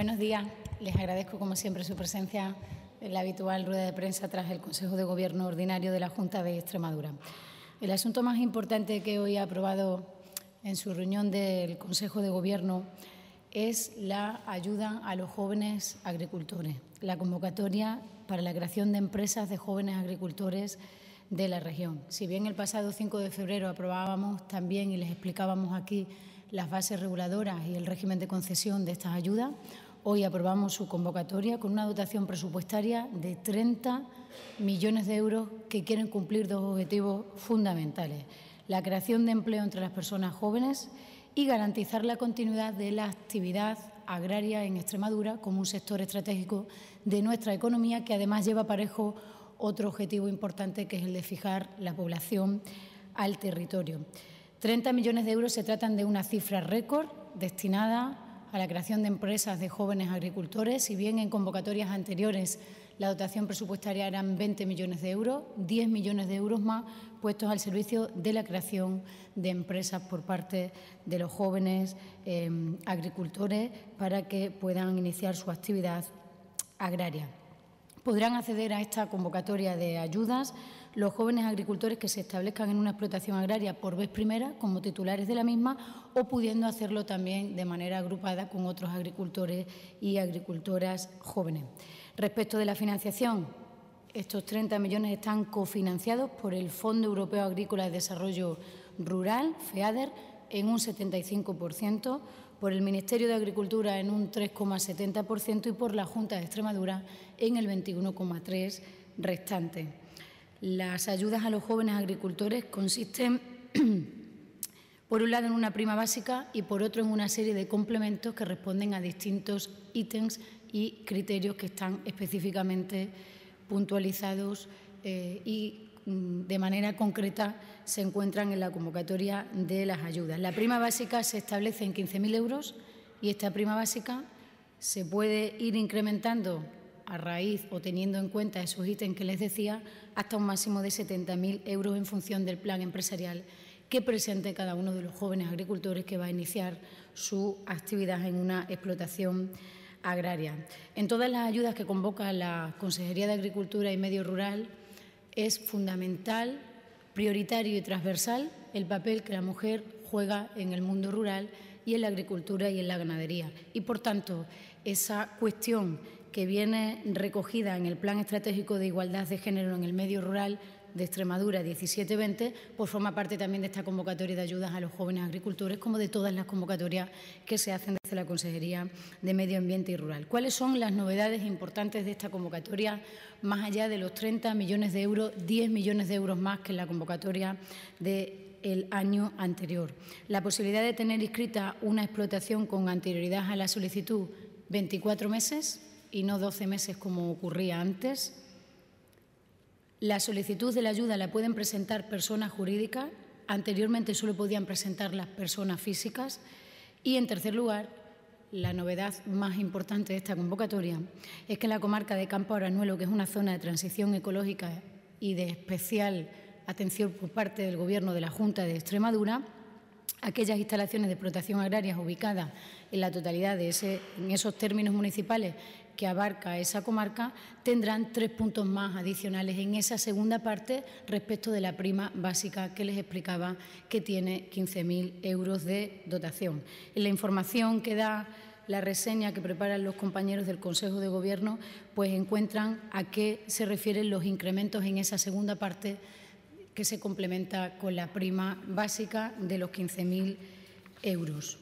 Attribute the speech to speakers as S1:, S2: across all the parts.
S1: Buenos días. Les agradezco, como siempre, su presencia en la habitual rueda de prensa tras el Consejo de Gobierno ordinario de la Junta de Extremadura. El asunto más importante que hoy ha aprobado en su reunión del Consejo de Gobierno es la ayuda a los jóvenes agricultores, la convocatoria para la creación de empresas de jóvenes agricultores de la región. Si bien el pasado 5 de febrero aprobábamos también y les explicábamos aquí las bases reguladoras y el régimen de concesión de estas ayudas, hoy aprobamos su convocatoria con una dotación presupuestaria de 30 millones de euros que quieren cumplir dos objetivos fundamentales: la creación de empleo entre las personas jóvenes y garantizar la continuidad de la actividad agraria en Extremadura como un sector estratégico de nuestra economía, que además lleva parejo otro objetivo importante, que es el de fijar la población al territorio. 30 millones de euros se tratan de una cifra récord destinada a la creación de empresas de jóvenes agricultores. Si bien en convocatorias anteriores la dotación presupuestaria eran 20 millones de euros, 10 millones de euros más puestos al servicio de la creación de empresas por parte de los jóvenes agricultores para que puedan iniciar su actividad agraria. Podrán acceder a esta convocatoria de ayudas los jóvenes agricultores que se establezcan en una explotación agraria por vez primera como titulares de la misma, o pudiendo hacerlo también de manera agrupada con otros agricultores y agricultoras jóvenes. Respecto de la financiación, estos 30 millones están cofinanciados por el Fondo Europeo Agrícola de Desarrollo Rural, FEADER, en un 75%, por el Ministerio de Agricultura en un 3,70% y por la Junta de Extremadura en el 21,3% restante. Las ayudas a los jóvenes agricultores consisten, por un lado, en una prima básica y, por otro, en una serie de complementos que responden a distintos ítems y criterios que están específicamente puntualizados y de manera concreta se encuentran en la convocatoria de las ayudas. La prima básica se establece en 15.000 euros y esta prima básica se puede ir incrementando a raíz o teniendo en cuenta esos ítems que les decía, hasta un máximo de 70.000 euros en función del plan empresarial que presente cada uno de los jóvenes agricultores que va a iniciar su actividad en una explotación agraria. En todas las ayudas que convoca la Consejería de Agricultura y Medio Rural es fundamental, prioritario y transversal el papel que la mujer juega en el mundo rural y en la agricultura y en la ganadería. Y, por tanto, esa cuestión que viene recogida en el Plan Estratégico de Igualdad de Género en el Medio Rural de Extremadura 17-20, pues forma parte también de esta convocatoria de ayudas a los jóvenes agricultores, como de todas las convocatorias que se hacen desde la Consejería de Medio Ambiente y Rural. ¿Cuáles son las novedades importantes de esta convocatoria? Más allá de los 30 millones de euros, 10 millones de euros más que en la convocatoria del año anterior. La posibilidad de tener inscrita una explotación con anterioridad a la solicitud 24 meses y no 12 meses como ocurría antes. La solicitud de la ayuda la pueden presentar personas jurídicas, anteriormente solo podían presentar las personas físicas. Y, en tercer lugar, la novedad más importante de esta convocatoria es que en la comarca de Campo Aranuelo, que es una zona de transición ecológica y de especial atención por parte del Gobierno de la Junta de Extremadura, aquellas instalaciones de explotación agraria ubicadas en la totalidad de en esos términos municipales que abarca esa comarca tendrán 3 puntos más adicionales en esa segunda parte respecto de la prima básica que les explicaba, que tiene 15.000 euros de dotación. En la información que da la reseña que preparan los compañeros del Consejo de Gobierno, pues encuentran a qué se refieren los incrementos en esa segunda parte que se complementa con la prima básica de los 15.000 euros.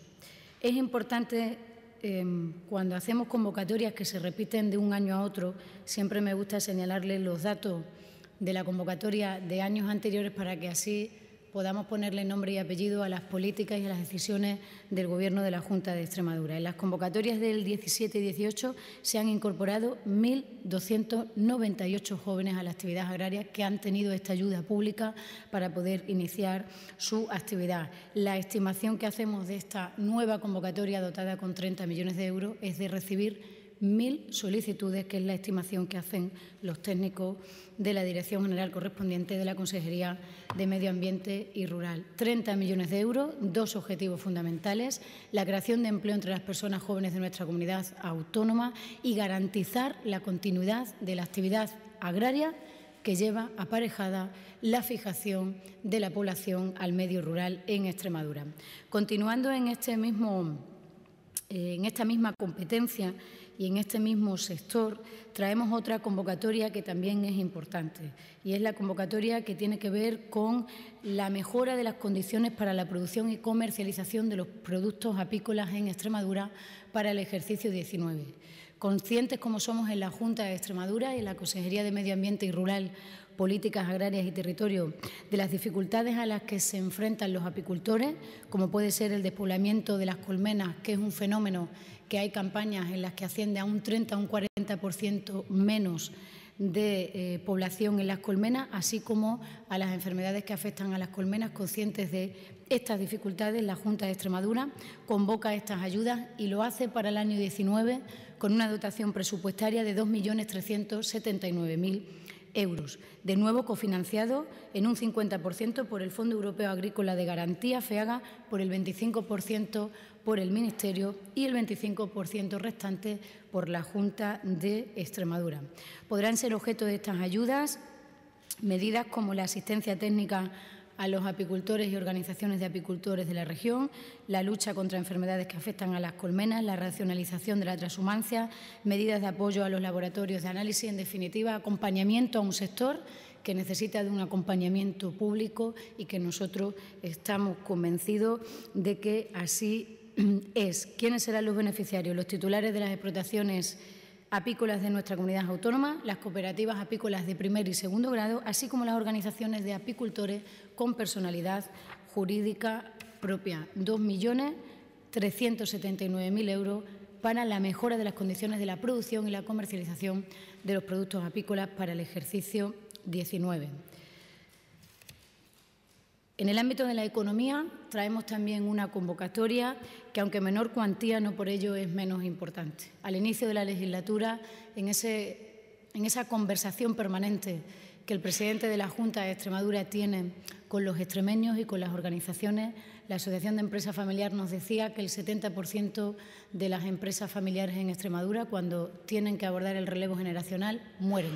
S1: Es importante, cuando hacemos convocatorias que se repiten de un año a otro, siempre me gusta señalarles los datos de la convocatoria de años anteriores para que así podamos ponerle nombre y apellido a las políticas y a las decisiones del Gobierno de la Junta de Extremadura. En las convocatorias del 17 y 18 se han incorporado 1.298 jóvenes a la actividad agraria que han tenido esta ayuda pública para poder iniciar su actividad. La estimación que hacemos de esta nueva convocatoria dotada con 30 millones de euros es de recibir 1.000 solicitudes, que es la estimación que hacen los técnicos de la Dirección General correspondiente de la Consejería de Medio Ambiente y Rural. 30 millones de euros, 2 objetivos fundamentales: la creación de empleo entre las personas jóvenes de nuestra comunidad autónoma y garantizar la continuidad de la actividad agraria que lleva aparejada la fijación de la población al medio rural en Extremadura. Continuando en esta misma competencia y en este mismo sector, traemos otra convocatoria que también es importante, y es la convocatoria que tiene que ver con la mejora de las condiciones para la producción y comercialización de los productos apícolas en Extremadura para el ejercicio 19. Conscientes como somos en la Junta de Extremadura y en la Consejería de Medio Ambiente y Rural, Políticas Agrarias y Territorio, de las dificultades a las que se enfrentan los apicultores, como puede ser el despoblamiento de las colmenas, que es un fenómeno que hay campañas en las que asciende a un 30 o un 40% menos de población en las colmenas, así como a las enfermedades que afectan a las colmenas. Conscientes de estas dificultades, la Junta de Extremadura convoca estas ayudas y lo hace para el año 19 con una dotación presupuestaria de 2.379.000 euros, de nuevo cofinanciado en un 50% por el Fondo Europeo Agrícola de Garantía, FEAGA, por el 25% por el Ministerio y el 25% restante por la Junta de Extremadura. Podrán ser objeto de estas ayudas medidas como la asistencia técnica a los apicultores y organizaciones de apicultores de la región, la lucha contra enfermedades que afectan a las colmenas, la racionalización de la transhumancia, medidas de apoyo a los laboratorios de análisis, en definitiva, acompañamiento a un sector que necesita de un acompañamiento público y que nosotros estamos convencidos de que así es. ¿Quiénes serán los beneficiarios? Los titulares de las explotaciones apícolas de nuestra comunidad autónoma, las cooperativas apícolas de primer y segundo grado, así como las organizaciones de apicultores con personalidad jurídica propia. 2.379.000 euros para la mejora de las condiciones de la producción y la comercialización de los productos apícolas para el ejercicio 19. En el ámbito de la economía traemos también una convocatoria que, aunque menor cuantía, no por ello es menos importante. Al inicio de la legislatura, en esa conversación permanente que el presidente de la Junta de Extremadura tiene con los extremeños y con las organizaciones, la Asociación de Empresa Familiar nos decía que el 70% de las empresas familiares en Extremadura, cuando tienen que abordar el relevo generacional, mueren.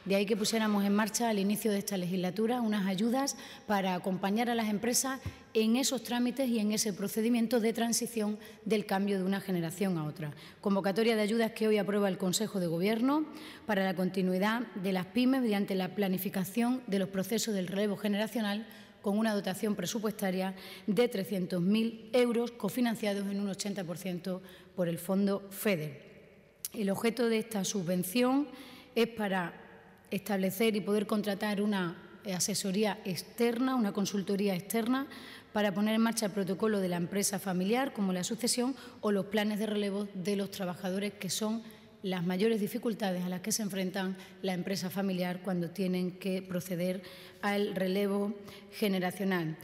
S1: De ahí que pusiéramos en marcha al inicio de esta legislatura unas ayudas para acompañar a las empresas en esos trámites y en ese procedimiento de transición del cambio de una generación a otra. Convocatoria de ayudas que hoy aprueba el Consejo de Gobierno para la continuidad de las pymes mediante la planificación de los procesos del relevo generacional, con una dotación presupuestaria de 300.000 euros cofinanciados en un 80% por el Fondo FEDER. El objeto de esta subvención es para establecer y poder contratar una asesoría externa, una consultoría externa, para poner en marcha el protocolo de la empresa familiar, como la sucesión o los planes de relevo de los trabajadores, que son las mayores dificultades a las que se enfrentan la empresa familiar cuando tienen que proceder al relevo generacional.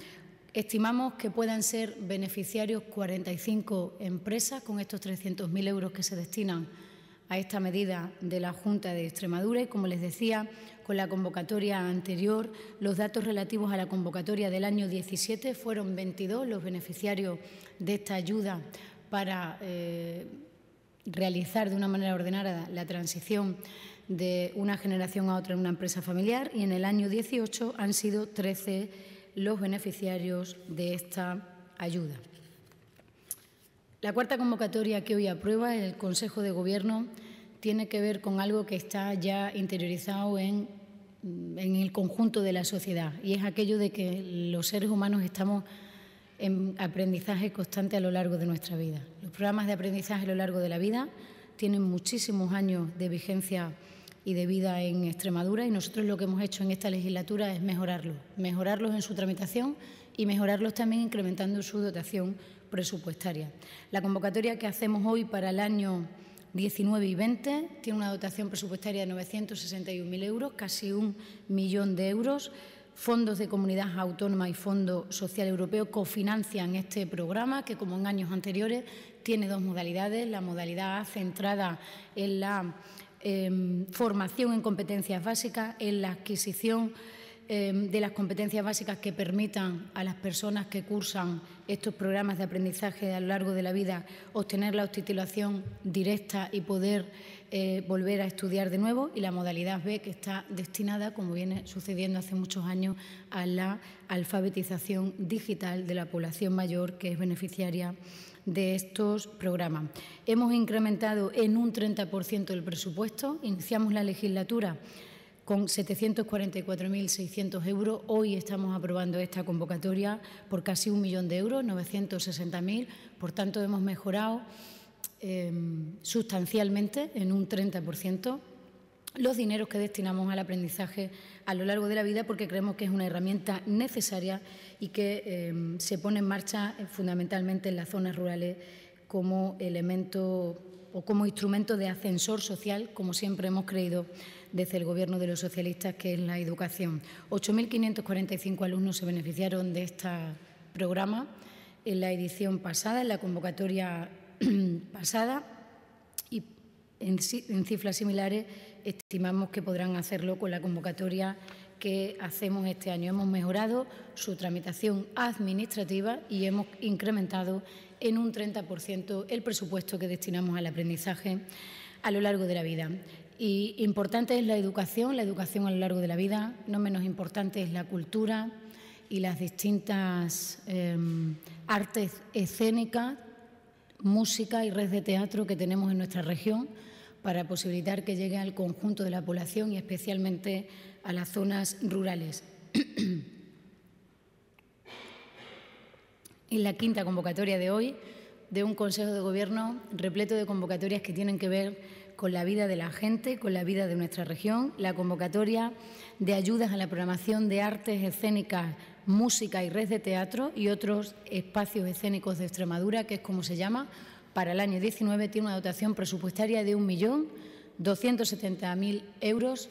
S1: Estimamos que puedan ser beneficiarios 45 empresas con estos 300.000 euros que se destinan a esta medida de la Junta de Extremadura y, como les decía, con la convocatoria anterior, los datos relativos a la convocatoria del año 17 fueron 22 los beneficiarios de esta ayuda para realizar de una manera ordenada la transición de una generación a otra en una empresa familiar, y en el año 18 han sido 13 los beneficiarios de esta ayuda. La cuarta convocatoria que hoy aprueba el Consejo de Gobierno tiene que ver con algo que está ya interiorizado en el conjunto de la sociedad, y es aquello de que los seres humanos estamos en aprendizaje constante a lo largo de nuestra vida. Los programas de aprendizaje a lo largo de la vida tienen muchísimos años de vigencia y de vida en Extremadura, y nosotros lo que hemos hecho en esta legislatura es mejorarlos en su tramitación y mejorarlos también incrementando su dotación presupuestaria. La convocatoria que hacemos hoy para el año 19 y 20 tiene una dotación presupuestaria de 961.000 euros, casi 1 millón de euros. Fondos de Comunidad Autónoma y Fondo Social Europeo cofinancian este programa, que, como en años anteriores, tiene dos modalidades, la modalidad A centrada en la formación en competencias básicas, en la adquisición de las competencias básicas que permitan a las personas que cursan estos programas de aprendizaje a lo largo de la vida obtener la titulación directa y poder volver a estudiar de nuevo, y la modalidad B, que está destinada, como viene sucediendo hace muchos años, a la alfabetización digital de la población mayor que es beneficiaria de estos programas. Hemos incrementado en un 30% el presupuesto. Iniciamos la legislatura con 744.600 euros. Hoy estamos aprobando esta convocatoria por casi 1 millón de euros, 960.000. Por tanto, hemos mejorado sustancialmente en un 30% los dineros que destinamos al aprendizaje a lo largo de la vida, porque creemos que es una herramienta necesaria y que se pone en marcha fundamentalmente en las zonas rurales como elemento o como instrumento de ascensor social, como siempre hemos creído desde el Gobierno de los socialistas, que es la educación. 8.545 alumnos se beneficiaron de este programa en la edición pasada, en la convocatoria pasada, y en cifras similares estimamos que podrán hacerlo con la convocatoria que hacemos este año. Hemos mejorado su tramitación administrativa y hemos incrementado en un 30% el presupuesto que destinamos al aprendizaje a lo largo de la vida. Y importante es la educación a lo largo de la vida. No menos importante es la cultura y las distintas artes escénicas, música y red de teatro que tenemos en nuestra región, para posibilitar que llegue al conjunto de la población y especialmente a las zonas rurales. En la quinta convocatoria de hoy, de un Consejo de Gobierno repleto de convocatorias que tienen que ver con la vida de la gente, con la vida de nuestra región, la convocatoria de ayudas a la programación de artes escénicas, música y red de teatro y otros espacios escénicos de Extremadura, que es como se llama. Para el año 19 tiene una dotación presupuestaria de 1.270.000 euros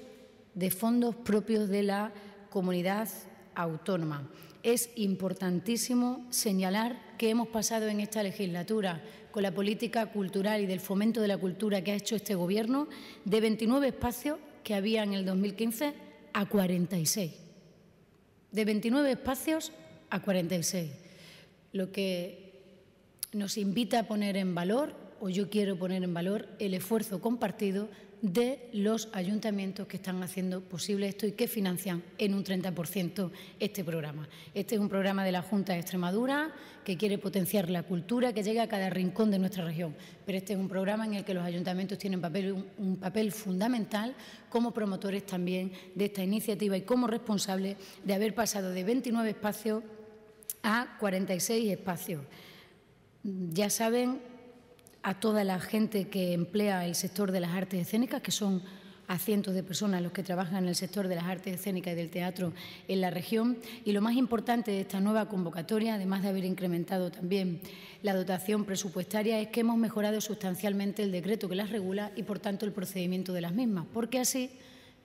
S1: de fondos propios de la comunidad autónoma. Es importantísimo señalar que hemos pasado en esta legislatura, con la política cultural y del fomento de la cultura que ha hecho este Gobierno, de 29 espacios que había en el 2015 a 46. De 29 espacios a 46. Lo que nos invita a poner en valor, o yo quiero poner en valor, el esfuerzo compartido de los ayuntamientos que están haciendo posible esto y que financian en un 30% este programa. Este es un programa de la Junta de Extremadura que quiere potenciar la cultura, que llegue a cada rincón de nuestra región. Pero este es un programa en el que los ayuntamientos tienen un papel fundamental como promotores también de esta iniciativa y como responsables de haber pasado de 29 espacios a 46 espacios. Ya saben, a toda la gente que emplea el sector de las artes escénicas, que son a cientos de personas los que trabajan en el sector de las artes escénicas y del teatro en la región. Y lo más importante de esta nueva convocatoria, además de haber incrementado también la dotación presupuestaria, es que hemos mejorado sustancialmente el decreto que las regula y, por tanto, el procedimiento de las mismas. Porque así,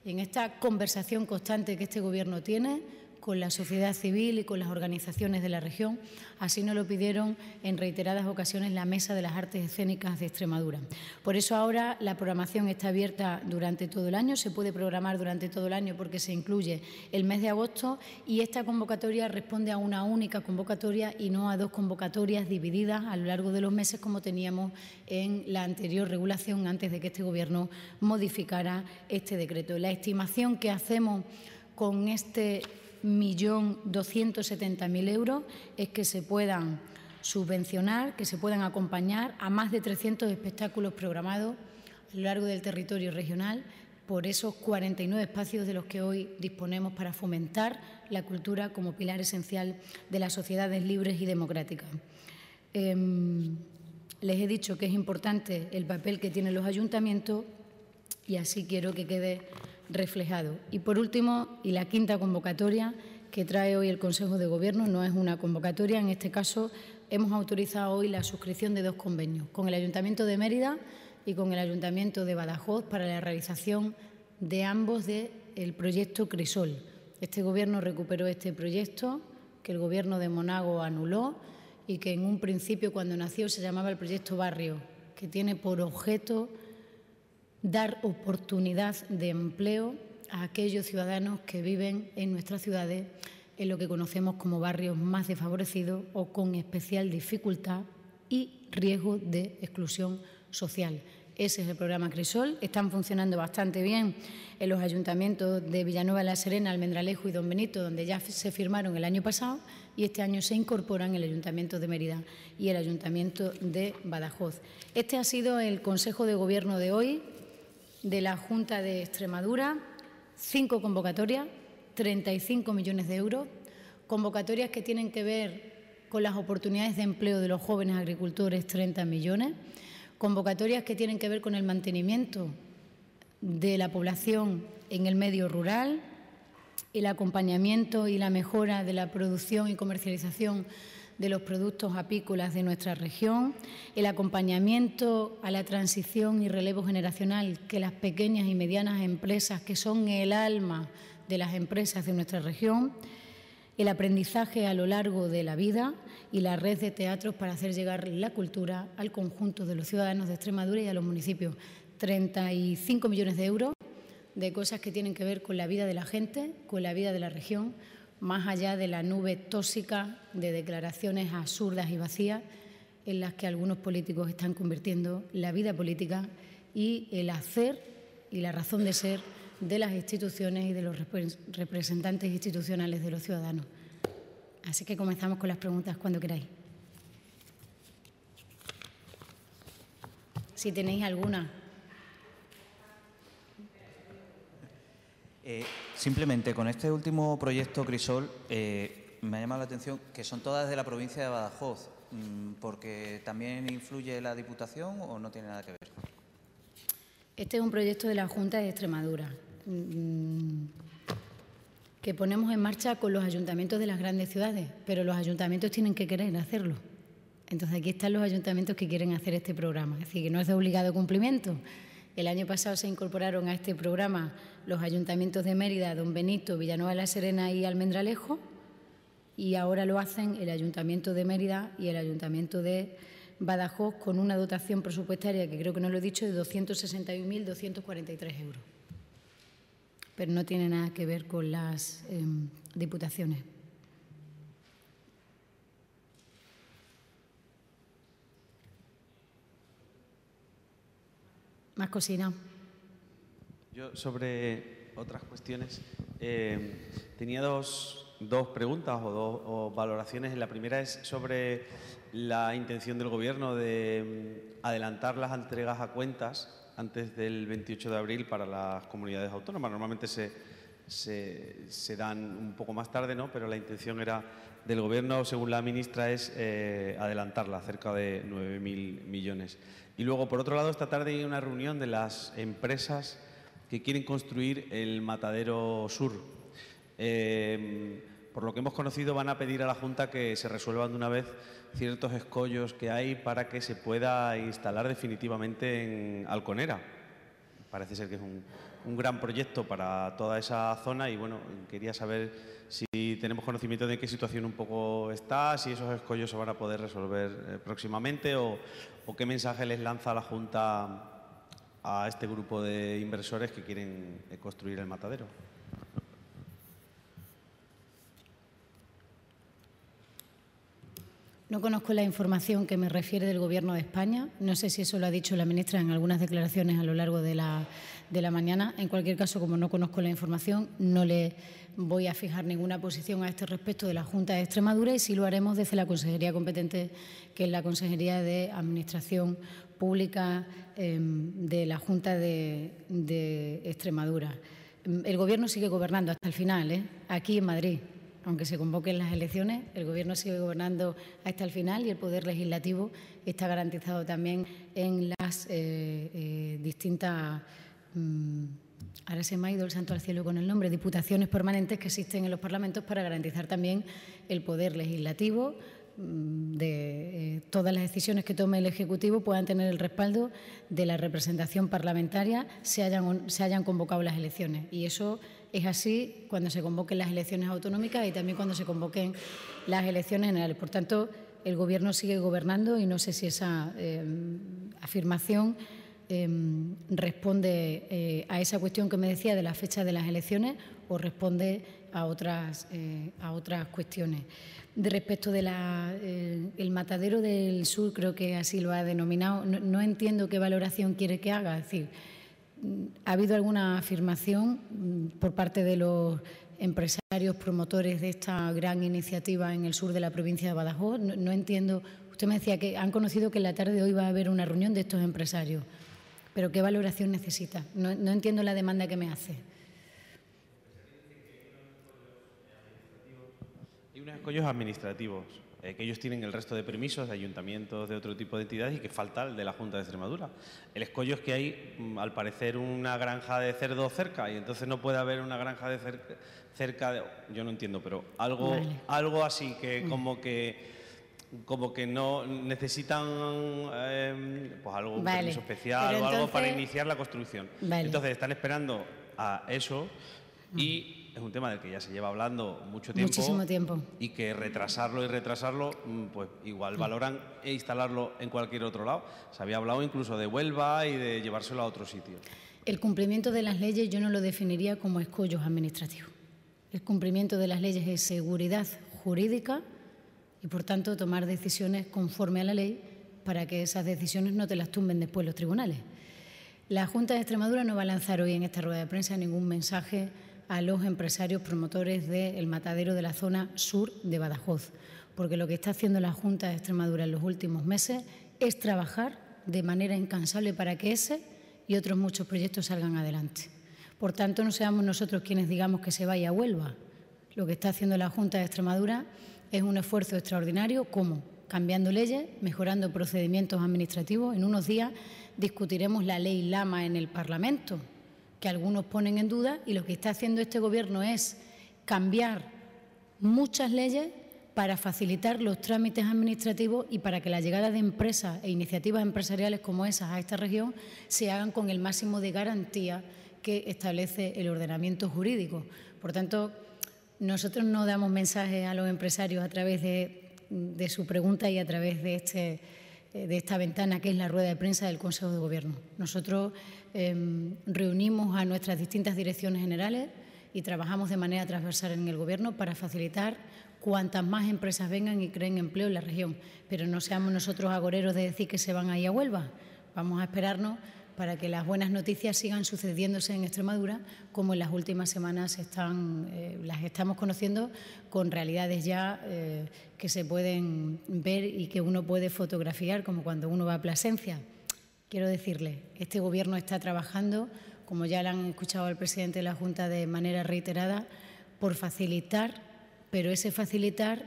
S1: en esta conversación constante que este Gobierno tiene con la sociedad civil y con las organizaciones de la región, así nos lo pidieron en reiteradas ocasiones la Mesa de las Artes Escénicas de Extremadura. Por eso ahora la programación está abierta durante todo el año, se puede programar durante todo el año porque se incluye el mes de agosto, y esta convocatoria responde a una única convocatoria y no a dos convocatorias divididas a lo largo de los meses como teníamos en la anterior regulación antes de que este Gobierno modificara este decreto. La estimación que hacemos con este 1.270.000 euros es que se puedan subvencionar, que se puedan acompañar a más de 300 espectáculos programados a lo largo del territorio regional por esos 49 espacios de los que hoy disponemos para fomentar la cultura como pilar esencial de las sociedades libres y democráticas. Les he dicho que es importante el papel que tienen los ayuntamientos y así quiero que quede reflejado. Y por último, y la quinta convocatoria que trae hoy el Consejo de Gobierno, no es una convocatoria, en este caso hemos autorizado hoy la suscripción de dos convenios, con el Ayuntamiento de Mérida y con el Ayuntamiento de Badajoz, para la realización de ambos del proyecto Crisol. Este Gobierno recuperó este proyecto que el Gobierno de Monago anuló y que en un principio, cuando nació, se llamaba el Proyecto Barrio, que tiene por objeto dar oportunidad de empleo a aquellos ciudadanos que viven en nuestras ciudades en lo que conocemos como barrios más desfavorecidos o con especial dificultad y riesgo de exclusión social. Ese es el programa Crisol. Están funcionando bastante bien en los ayuntamientos de Villanueva de la Serena, Almendralejo y Don Benito, donde ya se firmaron el año pasado, y este año se incorporan el Ayuntamiento de Mérida y el Ayuntamiento de Badajoz. Este ha sido el Consejo de Gobierno de hoy de la Junta de Extremadura. 5 convocatorias, 35 millones de euros, convocatorias que tienen que ver con las oportunidades de empleo de los jóvenes agricultores, 30 millones, convocatorias que tienen que ver con el mantenimiento de la población en el medio rural, el acompañamiento y la mejora de la producción y comercialización de los productos apícolas de nuestra región, el acompañamiento a la transición y relevo generacional que las pequeñas y medianas empresas, que son el alma de las empresas de nuestra región, el aprendizaje a lo largo de la vida y la red de teatros para hacer llegar la cultura al conjunto de los ciudadanos de Extremadura y a los municipios. 35 millones de euros de cosas que tienen que ver con la vida de la gente, con la vida de la región, más allá de la nube tóxica de declaraciones absurdas y vacías en las que algunos políticos están convirtiendo la vida política y el hacer y la razón de ser de las instituciones y de los representantes institucionales de los ciudadanos. Así que comenzamos con las preguntas cuando queráis. Si tenéis alguna.
S2: Simplemente con este último proyecto Crisol me ha llamado la atención que son todas de la provincia de Badajoz, porque ¿también influye la Diputación o no tiene nada que ver?
S1: Este es un proyecto de la Junta de Extremadura que ponemos en marcha con los ayuntamientos de las grandes ciudades, pero los ayuntamientos tienen que querer hacerlo. Entonces aquí están los ayuntamientos que quieren hacer este programa, es decir, que no es de obligado cumplimiento. El año pasado se incorporaron a este programa los ayuntamientos de Mérida, Don Benito, Villanueva de la Serena y Almendralejo, y ahora lo hacen el Ayuntamiento de Mérida y el Ayuntamiento de Badajoz con una dotación presupuestaria, que creo que no lo he dicho, de 261.243 euros. Pero no tiene nada que ver con las diputaciones. Más cocina.
S3: Yo, sobre otras cuestiones, tenía dos preguntas o valoraciones. La primera es sobre la intención del Gobierno de adelantar las entregas a cuentas antes del 28 de abril para las comunidades autónomas. Normalmente se dan un poco más tarde, ¿no? Pero la intención del Gobierno, según la ministra, es adelantarla, cerca de 9.000 millones. Y luego, por otro lado, esta tarde hay una reunión de las empresas que quieren construir el Matadero Sur. Por lo que hemos conocido, van a pedir a la Junta que se resuelvan de una vez ciertos escollos que hay para que se pueda instalar definitivamente en Alconera. Parece ser que es un gran proyecto para toda esa zona y, bueno, quería saber si tenemos conocimiento de qué situación un poco está, si esos escollos se van a poder resolver próximamente o qué mensaje les lanza la Junta a este grupo de inversores que quieren construir el matadero.
S1: No conozco la información que me refiere del Gobierno de España. No sé si eso lo ha dicho la ministra en algunas declaraciones a lo largo de la mañana. En cualquier caso, como no conozco la información, no le voy a fijar ninguna posición a este respecto de la Junta de Extremadura y sí lo haremos desde la consejería competente, que es la Consejería de Administración Pública de la Junta de Extremadura. El Gobierno sigue gobernando hasta el final, aquí en Madrid. Aunque se convoquen las elecciones, el Gobierno sigue gobernando hasta el final y el Poder Legislativo está garantizado también en las distintas, ahora se me ha ido el santo al cielo con el nombre, diputaciones permanentes que existen en los parlamentos para garantizar también el Poder Legislativo de todas las decisiones que tome el Ejecutivo puedan tener el respaldo de la representación parlamentaria se hayan convocado las elecciones. Y eso es así cuando se convoquen las elecciones autonómicas y también cuando se convoquen las elecciones generales. Por tanto, el Gobierno sigue gobernando y no sé si esa afirmación responde a esa cuestión que me decía de la fecha de las elecciones o responde a otras cuestiones. Respecto del matadero del sur, creo que así lo ha denominado, no entiendo qué valoración quiere que haga. Es decir, ¿ha habido alguna afirmación por parte de los empresarios promotores de esta gran iniciativa en el sur de la provincia de Badajoz? No entiendo. Usted me decía que han conocido que en la tarde de hoy va a haber una reunión de estos empresarios. ¿Pero qué valoración necesita? No entiendo la demanda que me hace.
S3: Hay unos escollos administrativos que ellos tienen el resto de permisos de ayuntamientos, de otro tipo de entidades y que falta el de la Junta de Extremadura. El escollo es que hay, al parecer, una granja de cerdo cerca y entonces no puede haber una granja de cerca de... Yo no entiendo, pero algo,
S1: vale.
S3: Algo así que como que no necesitan pues algo, un
S1: vale.
S3: permiso especial
S1: pero
S3: o
S1: entonces...
S3: algo para iniciar la construcción.
S1: Vale.
S3: Entonces están esperando a eso y es un tema del que ya se lleva hablando mucho tiempo.
S1: Muchísimo tiempo.
S3: Y que retrasarlo, pues igual valoran instalarlo en cualquier otro lado. Se había hablado incluso de Huelva y de llevárselo a otro sitio.
S1: El cumplimiento de las leyes yo no lo definiría como escollos administrativos. El cumplimiento de las leyes es seguridad jurídica y, por tanto, tomar decisiones conforme a la ley para que esas decisiones no te las tumben después los tribunales. La Junta de Extremadura no va a lanzar hoy en esta rueda de prensa ningún mensaje a los empresarios promotores del matadero de la zona sur de Badajoz, porque lo que está haciendo la Junta de Extremadura en los últimos meses es trabajar de manera incansable para que ese y otros muchos proyectos salgan adelante. Por tanto, no seamos nosotros quienes digamos que se vaya a Huelva. Lo que está haciendo la Junta de Extremadura es un esfuerzo extraordinario, como cambiando leyes, mejorando procedimientos administrativos. En unos días discutiremos la ley Lama en el Parlamento, que algunos ponen en duda, y lo que está haciendo este Gobierno es cambiar muchas leyes para facilitar los trámites administrativos y para que la llegada de empresas e iniciativas empresariales como esas a esta región se hagan con el máximo de garantía que establece el ordenamiento jurídico. Por tanto, nosotros no damos mensajes a los empresarios a través de su pregunta y a través de esta ventana que es la rueda de prensa del Consejo de Gobierno. Nosotros reunimos a nuestras distintas direcciones generales y trabajamos de manera transversal en el Gobierno para facilitar cuantas más empresas vengan y creen empleo en la región. Pero no seamos nosotros agoreros de decir que se van a ir a Huelva. Vamos a esperarnos para que las buenas noticias sigan sucediéndose en Extremadura, como en las últimas semanas las estamos conociendo, con realidades ya que se pueden ver y que uno puede fotografiar, como cuando uno va a Plasencia. Quiero decirle, este Gobierno está trabajando, como ya le han escuchado al presidente de la Junta de manera reiterada, por facilitar, pero ese facilitar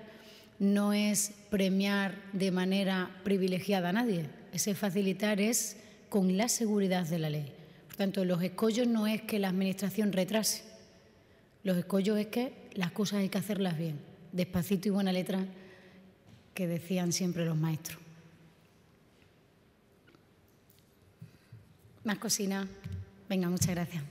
S1: no es premiar de manera privilegiada a nadie. Ese facilitar es con la seguridad de la ley. Por tanto, los escollos no es que la Administración retrase, los escollos es que las cosas hay que hacerlas bien, despacito y buena letra, que decían siempre los maestros. Más cocinas. Venga, muchas gracias.